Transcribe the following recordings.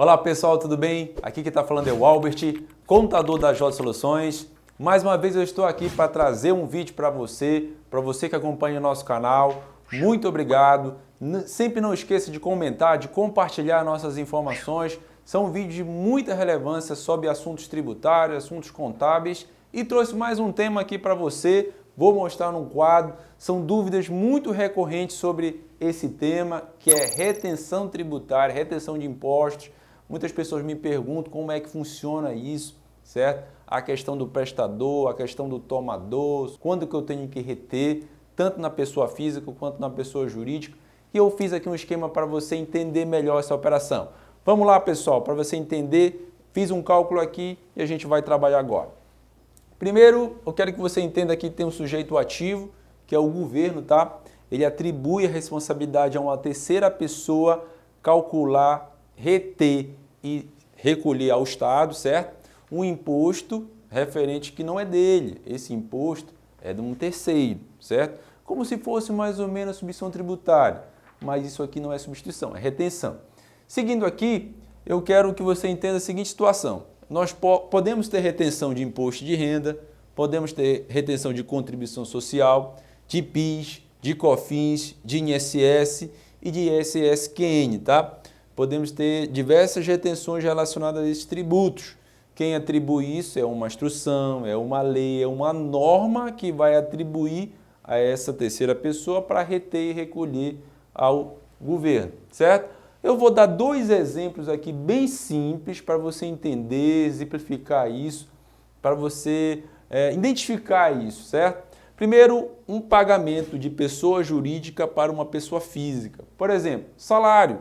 Olá pessoal, tudo bem? Aqui quem está falando é o Albert, contador da J Soluções. Mais uma vez eu estou aqui para trazer um vídeo para você que acompanha o nosso canal. Muito obrigado. Sempre não esqueça de comentar, de compartilhar nossas informações. São vídeos de muita relevância sobre assuntos tributários, assuntos contábeis. E trouxe mais um tema aqui para você. Vou mostrar num quadro. São dúvidas muito recorrentes sobre esse tema, que é retenção tributária, retenção de impostos. Muitas pessoas me perguntam como é que funciona isso, certo? A questão do prestador, a questão do tomador, quando que eu tenho que reter, tanto na pessoa física quanto na pessoa jurídica. E eu fiz aqui um esquema para você entender melhor essa operação. Vamos lá, pessoal, para você entender, fiz um cálculo aqui e a gente vai trabalhar agora. Primeiro, eu quero que você entenda que tem um sujeito ativo, que é o governo, tá? Ele atribui a responsabilidade a uma terceira pessoa calcular, reter e recolher ao Estado, certo? Um imposto referente que não é dele. Esse imposto é de um terceiro, certo? Como se fosse mais ou menos substituição tributária. Mas isso aqui não é substituição, é retenção. Seguindo aqui, eu quero que você entenda a seguinte situação. Nós podemos ter retenção de imposto de renda, podemos ter retenção de contribuição social, de PIS, de COFINS, de INSS e de ISS-QN, tá? Podemos ter diversas retenções relacionadas a esses tributos. Quem atribui isso é uma instrução, é uma lei, é uma norma que vai atribuir a essa terceira pessoa para reter e recolher ao governo, certo? Eu vou dar dois exemplos aqui bem simples para você entender, exemplificar isso, para você identificar isso, certo? Primeiro, um pagamento de pessoa jurídica para uma pessoa física. Por exemplo, salário.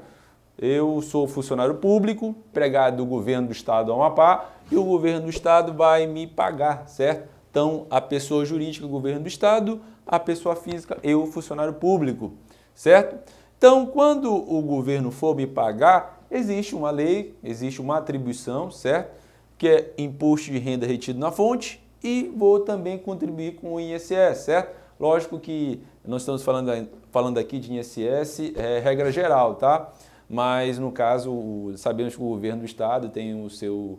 Eu sou funcionário público, empregado do governo do estado do Amapá, e o governo do estado vai me pagar, certo? Então, a pessoa jurídica, o governo do estado, a pessoa física, eu, funcionário público, certo? Então, quando o governo for me pagar, existe uma lei, existe uma atribuição, certo? Que é imposto de renda retido na fonte e vou também contribuir com o INSS, certo? Lógico que nós estamos falando aqui de INSS, regra geral, tá? Mas, no caso, sabemos que o governo do estado tem o seu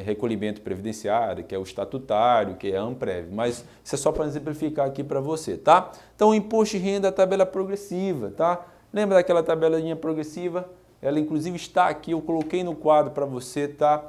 recolhimento previdenciário, que é o estatutário, que é a Amprev, mas isso é só para exemplificar aqui para você, tá? Então, o imposto de renda é a tabela progressiva, tá? Lembra daquela tabelinha progressiva? Ela, inclusive, está aqui, eu coloquei no quadro para você, tá?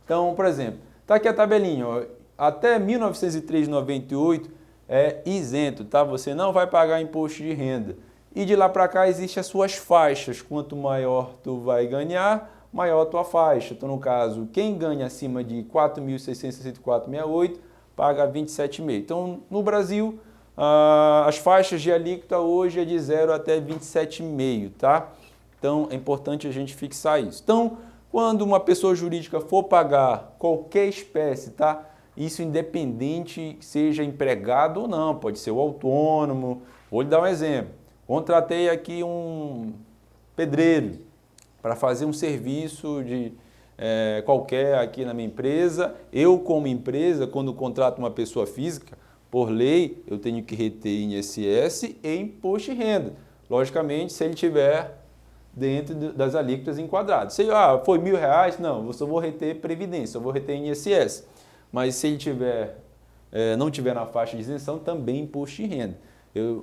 Então, por exemplo, tá aqui a tabelinha, ó, até 1903,98 é isento, tá? Você não vai pagar imposto de renda. E de lá para cá existem as suas faixas. Quanto maior tu vai ganhar, maior a tua faixa. Então, no caso, quem ganha acima de 4.664,68 paga 27,5. Então, no Brasil, as faixas de alíquota hoje é de 0 até 27,5, tá? Então, é importante a gente fixar isso. Então, quando uma pessoa jurídica for pagar qualquer espécie, tá? Isso independente seja empregado ou não, pode ser o autônomo. Vou lhe dar um exemplo. Contratei aqui um pedreiro para fazer um serviço de qualquer aqui na minha empresa. Eu, como empresa, quando contrato uma pessoa física, por lei, eu tenho que reter INSS e imposto de renda. Logicamente, se ele tiver dentro das alíquotas enquadradas. Se foi R$1.000, não, eu só vou reter previdência, eu vou reter INSS. Mas se ele não tiver na faixa de isenção, também imposto de renda.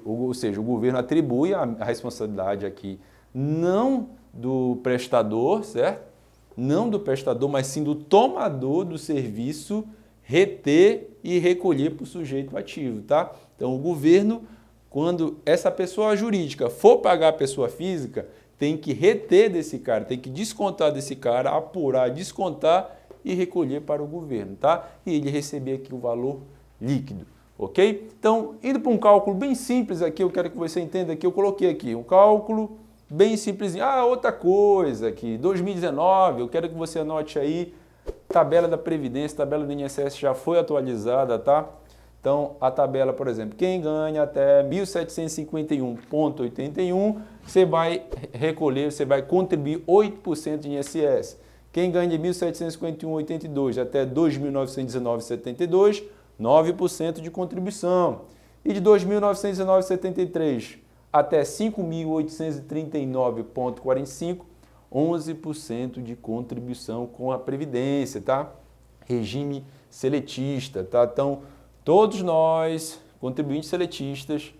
Ou seja, o governo atribui a responsabilidade aqui não do prestador, certo? Não do prestador, mas sim do tomador do serviço reter e recolher para o sujeito ativo, tá? Então, o governo, quando essa pessoa jurídica for pagar a pessoa física, tem que reter desse cara, tem que descontar desse cara, apurar, descontar e recolher para o governo, tá? E ele receber aqui o valor líquido. Ok? Então, indo para um cálculo bem simples aqui, eu quero que você entenda que eu coloquei aqui um cálculo bem simplesinho. Outra coisa aqui, 2019, eu quero que você anote aí, tabela da Previdência, tabela do INSS já foi atualizada, tá? Então, a tabela, por exemplo, quem ganha até 1.751,81, você vai recolher, você vai contribuir 8% de INSS. Quem ganha de 1.751,82 até 2.919,72, 9% de contribuição. E de 2.919,73 até 5.839,45, 11% de contribuição com a Previdência, tá? Regime seletista, tá? Então, todos nós, contribuintes seletistas,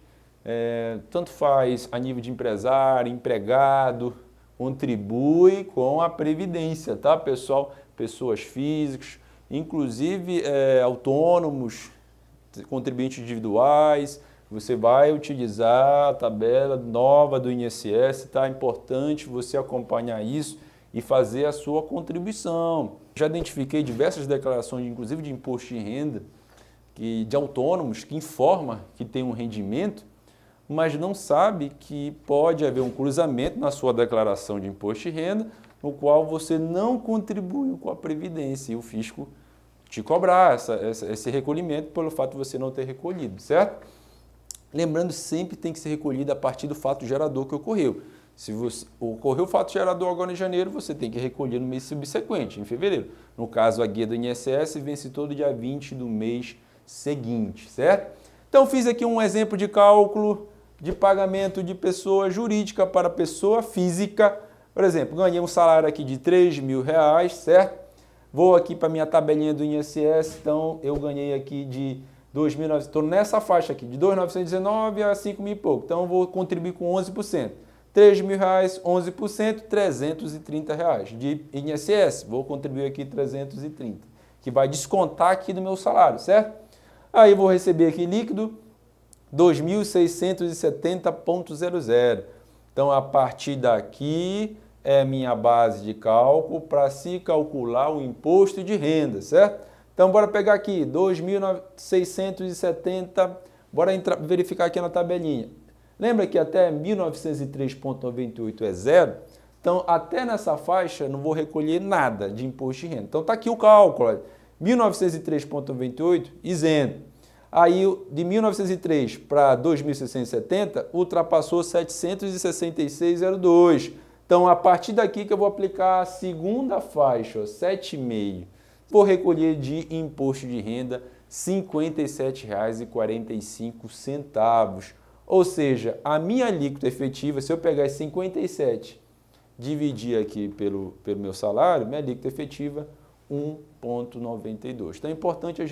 tanto faz a nível de empresário, empregado, contribui com a Previdência, tá, pessoal? Pessoas físicas, inclusive autônomos, contribuintes individuais, você vai utilizar a tabela nova do INSS, tá? É importante você acompanhar isso e fazer a sua contribuição. Já identifiquei diversas declarações, inclusive de imposto de renda, de autônomos que informa que tem um rendimento, mas não sabe que pode haver um cruzamento na sua declaração de imposto de renda, no qual você não contribuiu com a Previdência e o fisco te cobrar esse recolhimento pelo fato de você não ter recolhido, certo? Lembrando, sempre tem que ser recolhido a partir do fato gerador que ocorreu. Se ocorreu o fato gerador agora em janeiro, você tem que recolher no mês subsequente, em fevereiro. No caso, a guia do INSS vence todo dia 20 do mês seguinte, certo? Então, fiz aqui um exemplo de cálculo de pagamento de pessoa jurídica para pessoa física. Por exemplo, ganhei um salário aqui de R$3.000, certo? Vou aqui para a minha tabelinha do INSS, então eu ganhei aqui de 2.900, estou nessa faixa aqui, de 2.919 a 5.000 e pouco, então eu vou contribuir com 11%. R$3.000, 11%, R$330 de INSS, vou contribuir aqui 330, que vai descontar aqui do meu salário, certo? Aí vou receber aqui líquido 2.670,00. Então, a partir daqui é minha base de cálculo para se calcular o imposto de renda, certo? Então, bora pegar aqui 2.670, bora verificar aqui na tabelinha. Lembra que até 1.903,98 é zero? Então, até nessa faixa, não vou recolher nada de imposto de renda. Então, está aqui o cálculo, 1.903,98 isento. Aí, de 1.903 para 2.670, ultrapassou 766,02. Então, a partir daqui que eu vou aplicar a segunda faixa, 7,5. Vou recolher de imposto de renda R$ 57,45. Ou seja, a minha alíquota efetiva, se eu pegar esse 57, dividir aqui pelo meu salário, minha alíquota efetiva 1,92. Então é importante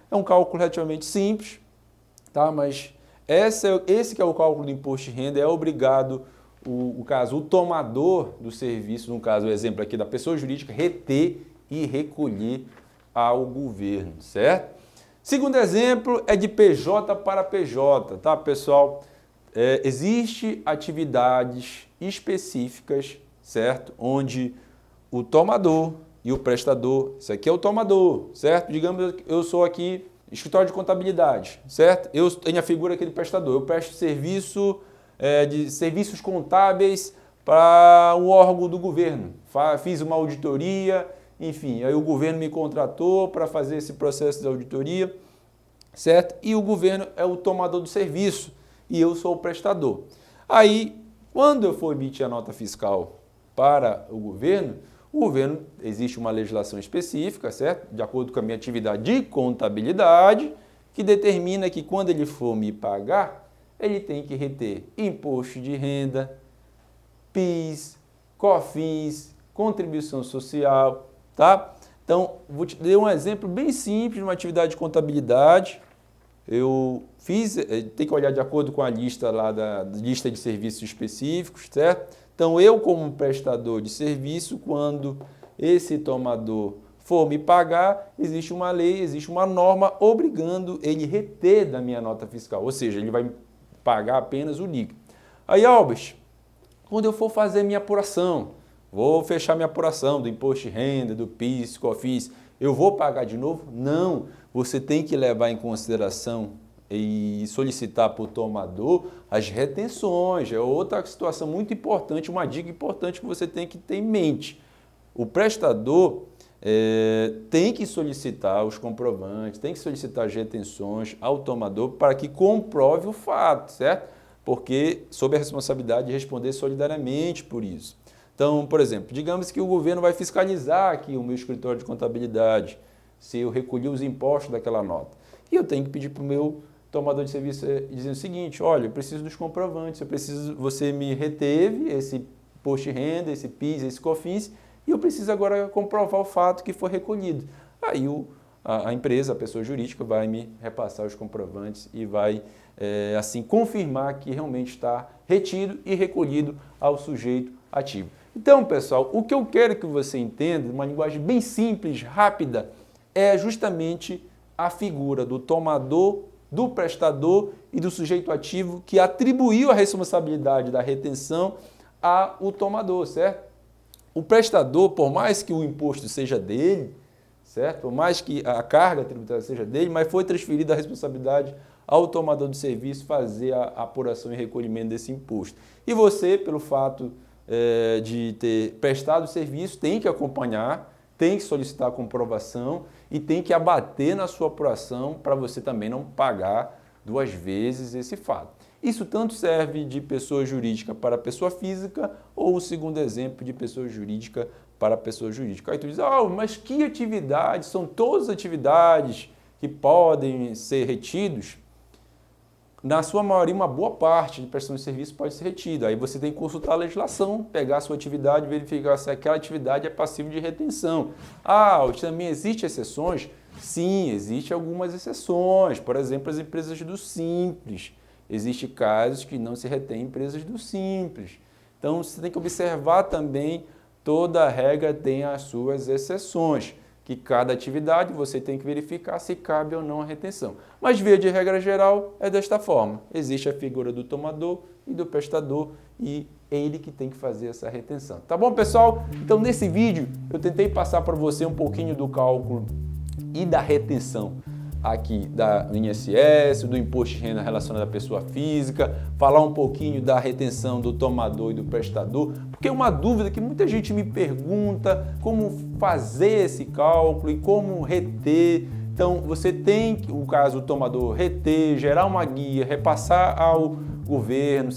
é um cálculo relativamente simples, tá? Mas esse que é o cálculo do imposto de renda, é obrigado o tomador do serviço, no caso o exemplo aqui da pessoa jurídica, reter e recolher ao governo, certo? Segundo exemplo é de PJ para PJ, tá, pessoal? Existe atividades específicas, certo? Onde o tomador e o prestador, isso aqui é o tomador, certo? Digamos que eu sou aqui escritório de contabilidade, certo? Eu tenho a figura aqui do prestador, eu presto serviço de serviços contábeis para um órgão do governo, fiz uma auditoria, enfim, aí o governo me contratou para fazer esse processo de auditoria, certo? E o governo é o tomador do serviço e eu sou o prestador. Aí, quando eu for emitir a nota fiscal para o governo, existe uma legislação específica, certo? De acordo com a minha atividade de contabilidade, que determina que quando ele for me pagar, ele tem que reter imposto de renda, PIS, COFINS, contribuição social, tá? Então, vou te dar um exemplo bem simples de uma atividade de contabilidade. Eu tem que olhar de acordo com a lista lá da lista de serviços específicos, certo? Então, eu como prestador de serviço, quando esse tomador for me pagar, existe uma lei, existe uma norma obrigando ele a reter da minha nota fiscal, ou seja, ele vai pagar apenas o líquido. Aí, Albert, quando eu for fazer minha apuração, vou fechar minha apuração do imposto de renda, do PIS, COFINS, eu vou pagar de novo? Não, você tem que levar em consideração e solicitar para o tomador as retenções. É outra situação muito importante, uma dica importante que você tem que ter em mente. O prestador tem que solicitar os comprovantes, tem que solicitar as retenções ao tomador para que comprove o fato, certo? Porque sob a responsabilidade de responder solidariamente por isso. Então, por exemplo, digamos que o governo vai fiscalizar aqui o meu escritório de contabilidade, se eu recolhi os impostos daquela nota. E eu tenho que pedir para o meu tomador de serviço dizendo o seguinte: olha, eu preciso dos comprovantes, você me reteve esse imposto de renda, esse PIS, esse COFINS, e eu preciso agora comprovar o fato que foi recolhido. Aí a empresa, a pessoa jurídica, vai me repassar os comprovantes e vai, assim, confirmar que realmente está retido e recolhido ao sujeito ativo. Então, pessoal, o que eu quero que você entenda, uma linguagem bem simples, rápida, é justamente a figura do tomador, do prestador e do sujeito ativo que atribuiu a responsabilidade da retenção ao tomador, certo? O prestador, por mais que o imposto seja dele, certo? Por mais que a carga tributária seja dele, mas foi transferida a responsabilidade ao tomador do serviço fazer a apuração e recolhimento desse imposto. E você, pelo fato de ter prestado o serviço, tem que acompanhar, tem que solicitar a comprovação e tem que abater na sua apuração para você também não pagar duas vezes esse fato. Isso tanto serve de pessoa jurídica para pessoa física ou o segundo exemplo de pessoa jurídica para pessoa jurídica. Aí tu diz, mas que atividades? São todas atividades que podem ser retidos? Na sua maioria, uma boa parte de prestação de serviço pode ser retida. Aí você tem que consultar a legislação, pegar a sua atividade, verificar se aquela atividade é passível de retenção. Também existem exceções? Sim, existem algumas exceções. Por exemplo, as empresas do Simples. Existem casos que não se retém empresas do Simples. Então, você tem que observar também, toda regra tem as suas exceções, que cada atividade você tem que verificar se cabe ou não a retenção. Mas, via de regra geral, é desta forma. Existe a figura do tomador e do prestador e é ele que tem que fazer essa retenção. Tá bom, pessoal? Então, nesse vídeo, eu tentei passar para você um pouquinho do cálculo e da retenção aqui do INSS, do imposto de renda relacionado à pessoa física, falar um pouquinho da retenção do tomador e do prestador, porque é uma dúvida que muita gente me pergunta como fazer esse cálculo e como reter. Então, você tem, no caso do tomador, reter, gerar uma guia, repassar ao governo,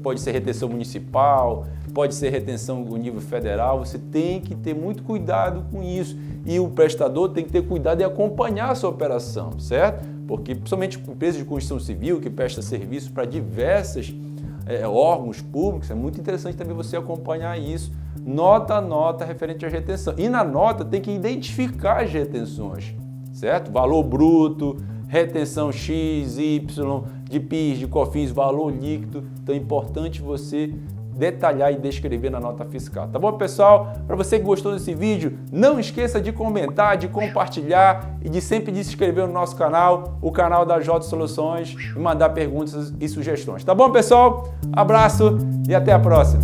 pode ser retenção municipal, pode ser retenção no nível federal, você tem que ter muito cuidado com isso. E o prestador tem que ter cuidado em acompanhar a sua operação, certo? Porque, principalmente empresas de construção civil que presta serviço para diversos órgãos públicos, é muito interessante também você acompanhar isso, nota a nota referente à retenção. E na nota tem que identificar as retenções, certo? Valor bruto, retenção X, Y, de PIS, de COFINS, valor líquido. Então é importante você detalhar e descrever na nota fiscal. Tá bom, pessoal? Para você que gostou desse vídeo, não esqueça de comentar, de compartilhar e de sempre de se inscrever no nosso canal, o canal da J Soluções, e mandar perguntas e sugestões. Tá bom, pessoal? Abraço e até a próxima!